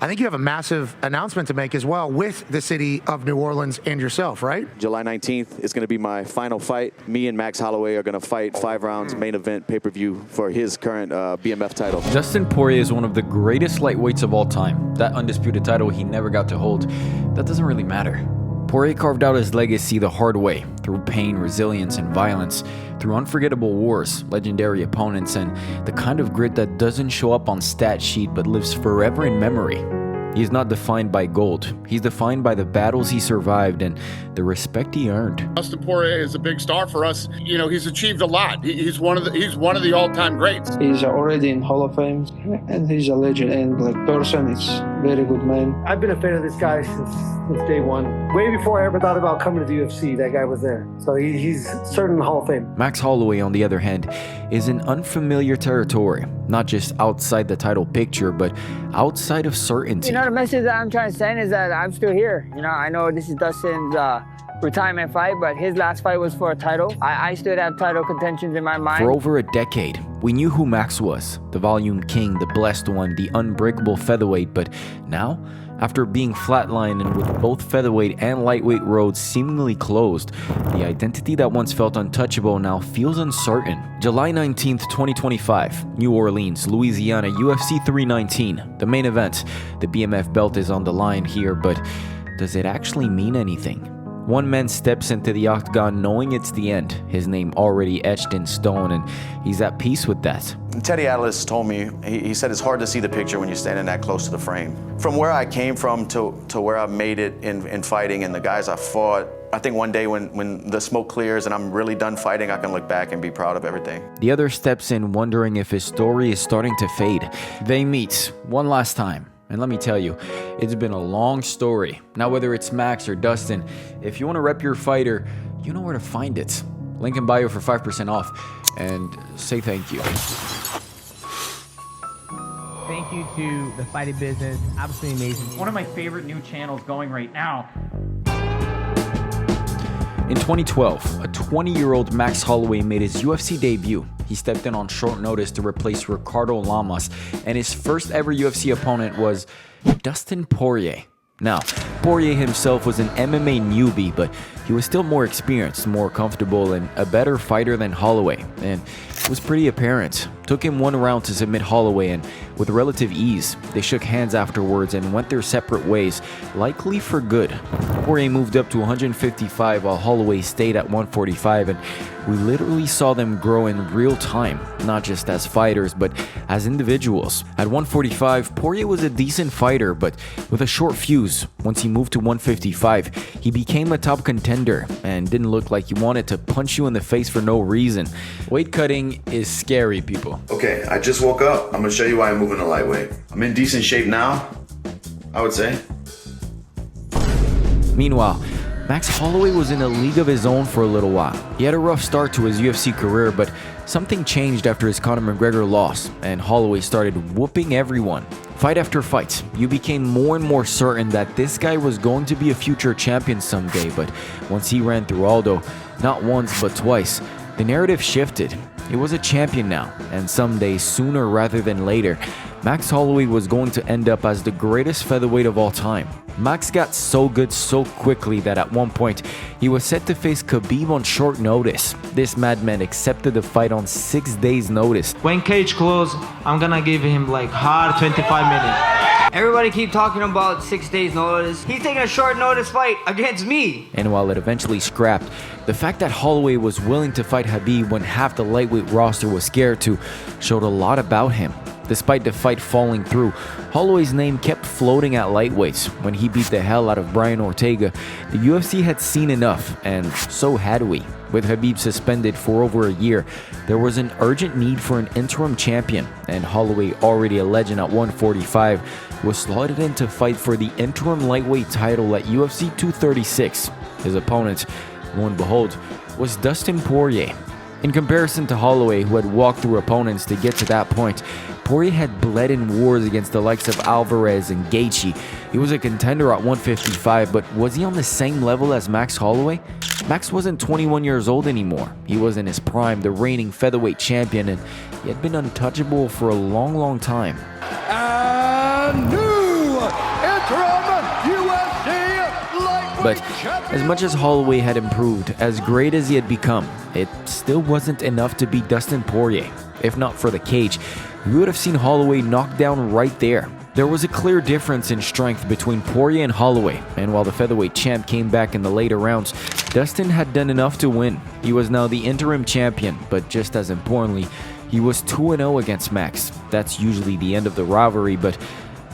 I think you have a massive announcement to make as well with the city of New Orleans and yourself, right? July 19th is going to be my final fight. Me and Max Holloway are going to fight 5 rounds, main event, pay-per-view for his current BMF title. Dustin Poirier is one of the greatest lightweights of all time. That undisputed title he never got to hold, that doesn't really matter. Poirier carved out his legacy the hard way, through pain, resilience, and violence, through unforgettable wars, legendary opponents, and the kind of grit that doesn't show up on stat sheet but lives forever in memory. He's not defined by gold. He's defined by the battles he survived and the respect he earned. Dustin Poirier is a big star for us. You know, he's achieved a lot. He's one of the all-time greats. He's already in Hall of Fame, and he's a legend. And like person, it's very good man. I've been a fan of this guy since day one. Way before I ever thought about coming to the UFC, that guy was there. So he's certainly in the Hall of Fame. Max Holloway, on the other hand, is in unfamiliar territory. Not just outside the title picture, but outside of certainty. You know, the message that I'm trying to send is that I'm still here. You know, I know this is Dustin's retirement fight, but his last fight was for a title. I still have title contentions in my mind. For over a decade, we knew who Max was. The volume king, the blessed one, the unbreakable featherweight. But now, after being flatlined and with both featherweight and lightweight roads seemingly closed, the identity that once felt untouchable now feels uncertain. July 19th, 2025, New Orleans, Louisiana, UFC 319. The main event. The BMF belt is on the line here, but does it actually mean anything? One man steps into the Octagon knowing it's the end, his name already etched in stone, and he's at peace with that. Teddy Atlas told me, he said it's hard to see the picture when you're standing that close to the frame. From where I came from to where I've made it in fighting and the guys I fought, I think one day when the smoke clears and I'm really done fighting, I can look back and be proud of everything. The other steps in wondering if his story is starting to fade. They meet one last time. And let me tell you, it's been a long story. Now, whether it's Max or Dustin, if you want to rep your fighter, you know where to find it. Link in bio for 5% off. And say thank you. Thank you to the fighting business. Absolutely amazing. One of my favorite new channels going right now. In 2012, a 20-year-old Max Holloway made his UFC debut. He stepped in on short notice to replace Ricardo Lamas, and his first ever UFC opponent was Dustin Poirier. Now, Poirier himself was an MMA newbie, but he was still more experienced, more comfortable, and a better fighter than Holloway, and it was pretty apparent. Took him one round to submit Holloway, and with relative ease, they shook hands afterwards and went their separate ways, likely for good. Poirier moved up to 155 while Holloway stayed at 145, and we literally saw them grow in real time, not just as fighters, but as individuals. At 145, Poirier was a decent fighter, but with a short fuse. Once he moved to 155, he became a top contender and didn't look like he wanted to punch you in the face for no reason. Weight cutting is scary, people. Okay, I just woke up. I'm gonna show you why I'm moving to lightweight. I'm in decent shape now, I would say. Meanwhile, Max Holloway was in a league of his own for a little while. He had a rough start to his UFC career, but something changed after his Conor McGregor loss, and Holloway started whooping everyone. Fight after fight, you became more and more certain that this guy was going to be a future champion someday, but once he ran through Aldo, not once but twice, the narrative shifted. He was a champion now, and someday, sooner rather than later, Max Holloway was going to end up as the greatest featherweight of all time. Max got so good so quickly that at one point, he was set to face Khabib on short notice. This madman accepted the fight on 6 days' notice. When cage closed, I'm gonna give him like hard 25 minutes. Everybody keep talking about 6 days notice. He's taking a short notice fight against me. And while it eventually scrapped, the fact that Holloway was willing to fight Khabib when half the lightweight roster was scared to showed a lot about him. Despite the fight falling through, Holloway's name kept floating at lightweights. When he beat the hell out of Brian Ortega, the UFC had seen enough, and so had we. With Khabib suspended for over a year, there was an urgent need for an interim champion, and Holloway, already a legend at 145, was slotted in to fight for the interim lightweight title at UFC 236. His opponent, lo and behold, was Dustin Poirier. In comparison to Holloway, who had walked through opponents to get to that point, Poirier had bled in wars against the likes of Alvarez and Gaethje. He was a contender at 155, but was he on the same level as Max Holloway? Max wasn't 21 years old anymore. He was in his prime, the reigning featherweight champion, and he had been untouchable for a long, long time. And new But as much as Holloway had improved, as great as he had become, it still wasn't enough to beat Dustin Poirier. If not for the cage, we would have seen Holloway knocked down right there. There was a clear difference in strength between Poirier and Holloway, and while the featherweight champ came back in the later rounds, Dustin had done enough to win. He was now the interim champion, but just as importantly, he was 2-0 against Max. That's usually the end of the rivalry, but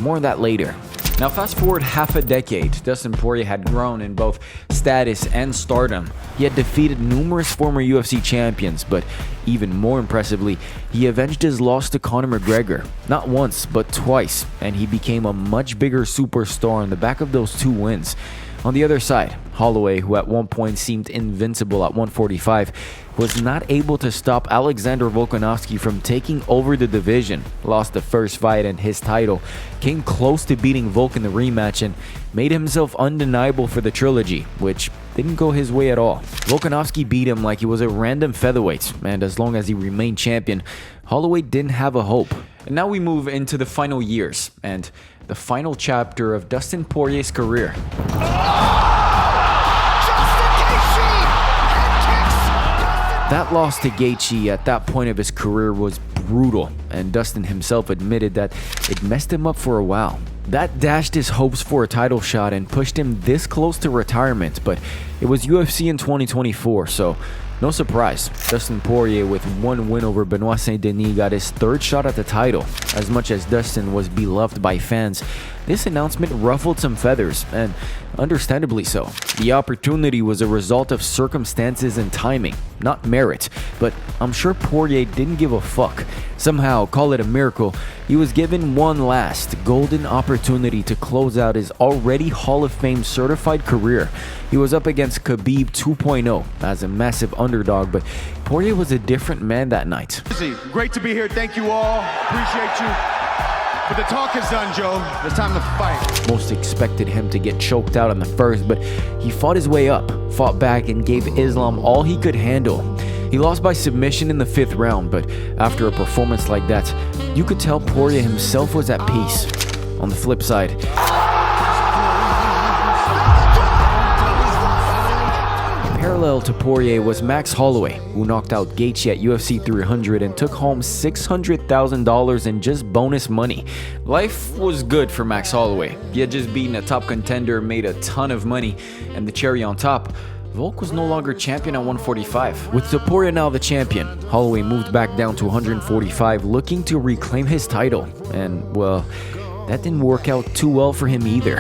more on that later. Now fast forward half a decade, Dustin Poirier had grown in both status and stardom. He had defeated numerous former UFC champions, but even more impressively, he avenged his loss to Conor McGregor. Not once, but twice, and he became a much bigger superstar on the back of those 2 wins. On the other side, Holloway, who at one point seemed invincible at 145, was not able to stop Alexander Volkanovski from taking over the division, lost the first fight and his title, came close to beating Volk in the rematch, and made himself undeniable for the trilogy, which didn't go his way at all. Volkanovski beat him like he was a random featherweight, and as long as he remained champion, Holloway didn't have a hope. And now we move into the final years, and the final chapter of Dustin Poirier's career. That loss to Gaethje at that point of his career was brutal, and Dustin himself admitted that it messed him up for a while. That dashed his hopes for a title shot and pushed him this close to retirement, but it was UFC in 2024, so no surprise. Dustin Poirier, with 1 win over Benoit Saint-Denis, got his 3rd shot at the title. As much as Dustin was beloved by fans, this announcement ruffled some feathers, and understandably so. The opportunity was a result of circumstances and timing, not merit, but I'm sure Poirier didn't give a fuck. Somehow, call it a miracle, he was given one last golden opportunity to close out his already Hall of Fame certified career. He was up against Khabib 2.0 as a massive underdog, but Poirier was a different man that night. Great to be here. Thank you all. Appreciate you. But the talk is done, Joe. It's time to fight. Most expected him to get choked out on the first, but he fought his way up, fought back, and gave Islam all he could handle. He lost by submission in the 5th round, but after a performance like that, you could tell Poirier himself was at peace. On the flip side, parallel to Poirier was Max Holloway, who knocked out Gaethje at UFC 300 and took home $600,000 in just bonus money. Life was good for Max Holloway. He had just beaten a top contender, made a ton of money, and the cherry on top, Volk was no longer champion at 145. With Poirier now the champion, Holloway moved back down to 145, looking to reclaim his title. And, well, that didn't work out too well for him either.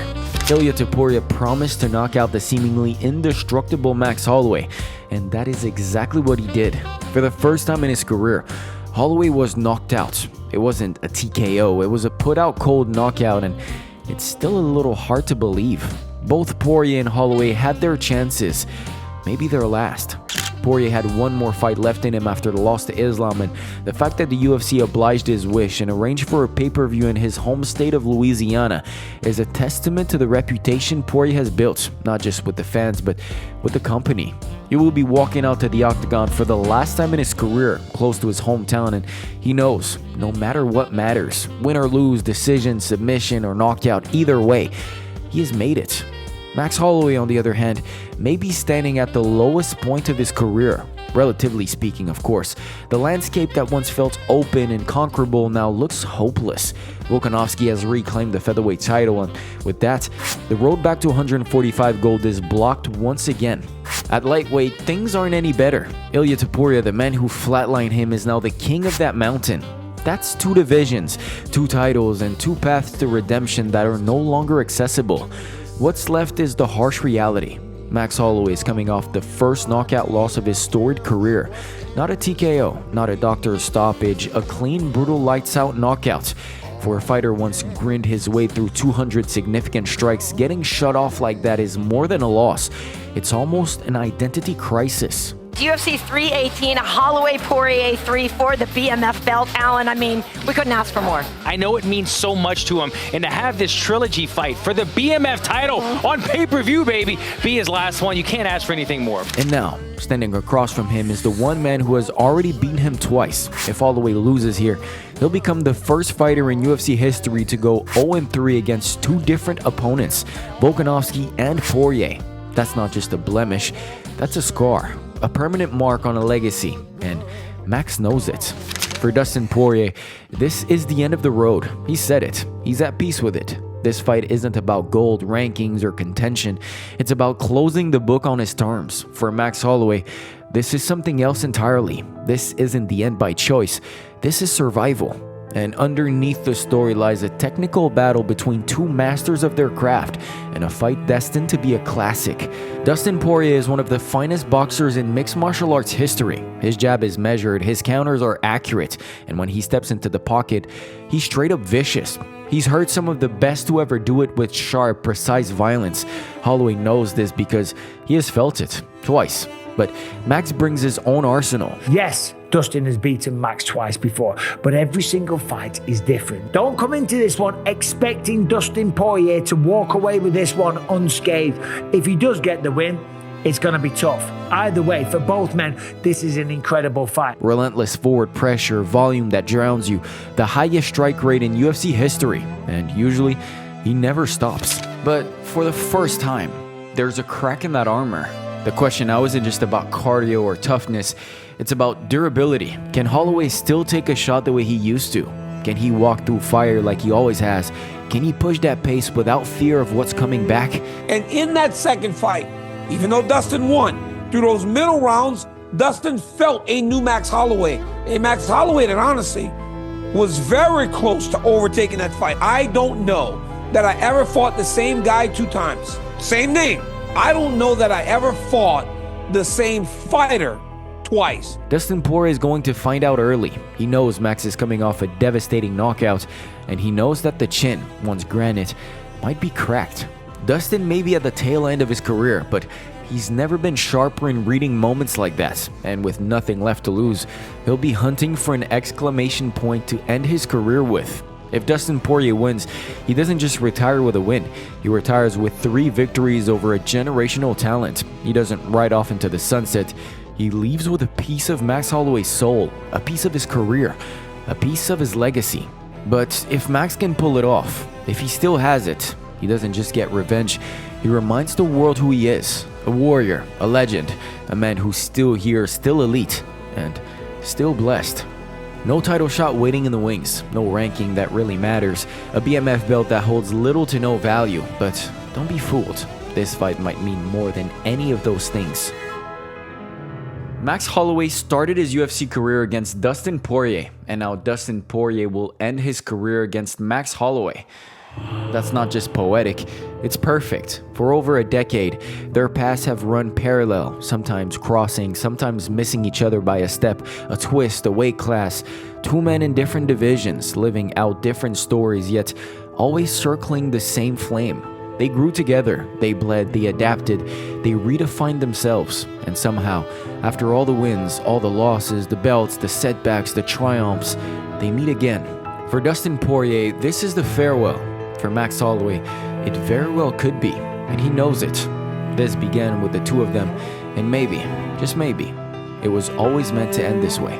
Ilia Topuria promised to knock out the seemingly indestructible Max Holloway, and that is exactly what he did. For the first time in his career, Holloway was knocked out. It wasn't a TKO, it was a put-out cold knockout, and it's still a little hard to believe. Both Poirier and Holloway had their chances, maybe their last. Poirier had one more fight left in him after the loss to Islam, and the fact that the UFC obliged his wish and arranged for a pay-per-view in his home state of Louisiana is a testament to the reputation Poirier has built, not just with the fans, but with the company. He will be walking out to the Octagon for the last time in his career, close to his hometown, and he knows, no matter what matters, win or lose, decision, submission, or knockout, either way, he has made it. Max Holloway, on the other hand, may be standing at the lowest point of his career, relatively speaking, of course. The landscape that once felt open and conquerable now looks hopeless. Volkanovski has reclaimed the featherweight title, and with that, the road back to 145 gold is blocked once again. At lightweight, things aren't any better. Ilia Topuria, the man who flatlined him, is now the king of that mountain. That's 2 divisions, 2 titles, and 2 paths to redemption that are no longer accessible. What's left is the harsh reality. Max Holloway is coming off the first knockout loss of his storied career. Not a TKO, not a doctor's stoppage, a clean, brutal lights-out knockout. For a fighter once grinned his way through 200 significant strikes, getting shut off like that is more than a loss. It's almost an identity crisis. UFC 318, Holloway Poirier 3 for the BMF belt. Alan, I mean, we couldn't ask for more. I know it means so much to him, and to have this trilogy fight for the BMF title on pay-per-view, baby, be his last one. You can't ask for anything more. And now, standing across from him is the one man who has already beaten him twice. If Holloway loses here, he'll become the first fighter in UFC history to go 0-3 against 2 different opponents, Volkanovski and Poirier. That's not just a blemish, that's a scar, a permanent mark on a legacy, and Max knows it. For Dustin Poirier, this is the end of the road. He said it. He's at peace with it. This fight isn't about gold, rankings, or contention. It's about closing the book on his terms. For Max Holloway, this is something else entirely. This isn't the end by choice. This is survival. And underneath the story lies a technical battle between two masters of their craft and a fight destined to be a classic. Dustin Poirier is one of the finest boxers in mixed martial arts history. His jab is measured, his counters are accurate, and when he steps into the pocket, he's straight up vicious. He's hurt some of the best to ever do it with sharp, precise violence. Holloway knows this because he has felt it twice. But Max brings his own arsenal. Yes, Dustin has beaten Max twice before, but every single fight is different. Don't come into this one expecting Dustin Poirier to walk away with this one unscathed. If he does get the win, it's going to be tough. Either way, for both men, this is an incredible fight. Relentless forward pressure, volume that drowns you, the highest strike rate in UFC history, and usually, he never stops. But for the first time, there's a crack in that armor. The question now isn't just about cardio or toughness, it's about durability. Can Holloway still take a shot the way he used to? Can he walk through fire like he always has? Can he push that pace without fear of what's coming back? And in that second fight, even though Dustin won, through those middle rounds, Dustin felt a new Max Holloway. A Max Holloway that honestly was very close to overtaking that fight. I don't know that I ever fought the same guy 2 times. Same name. I don't know that I ever fought the same fighter twice. Dustin Poirier is going to find out early. He knows Max is coming off a devastating knockout, and he knows that the chin, once granite, might be cracked. Dustin may be at the tail end of his career, but he's never been sharper in reading moments like that, and with nothing left to lose, he'll be hunting for an exclamation point to end his career with. If Dustin Poirier wins, he doesn't just retire with a win, he retires with 3 victories over a generational talent. He doesn't ride off into the sunset, he leaves with a piece of Max Holloway's soul, a piece of his career, a piece of his legacy. But if Max can pull it off, if he still has it, he doesn't just get revenge, he reminds the world who he is. A warrior, a legend, a man who's still here, still elite, and still blessed. No title shot waiting in the wings, no ranking that really matters, a BMF belt that holds little to no value, but don't be fooled. This fight might mean more than any of those things. Max Holloway started his UFC career against Dustin Poirier, and now Dustin Poirier will end his career against Max Holloway. That's not just poetic, it's perfect. For over a decade, their paths have run parallel, sometimes crossing, sometimes missing each other by a step, a twist, a weight class. 2 men in different divisions, living out different stories, yet always circling the same flame. They grew together, they bled, they adapted, they redefined themselves, and somehow, after all the wins, all the losses, the belts, the setbacks, the triumphs, they meet again. For Dustin Poirier, this is the farewell. For Max Holloway, it very well could be, and he knows it. This began with the 2 of them, and maybe, just maybe, it was always meant to end this way.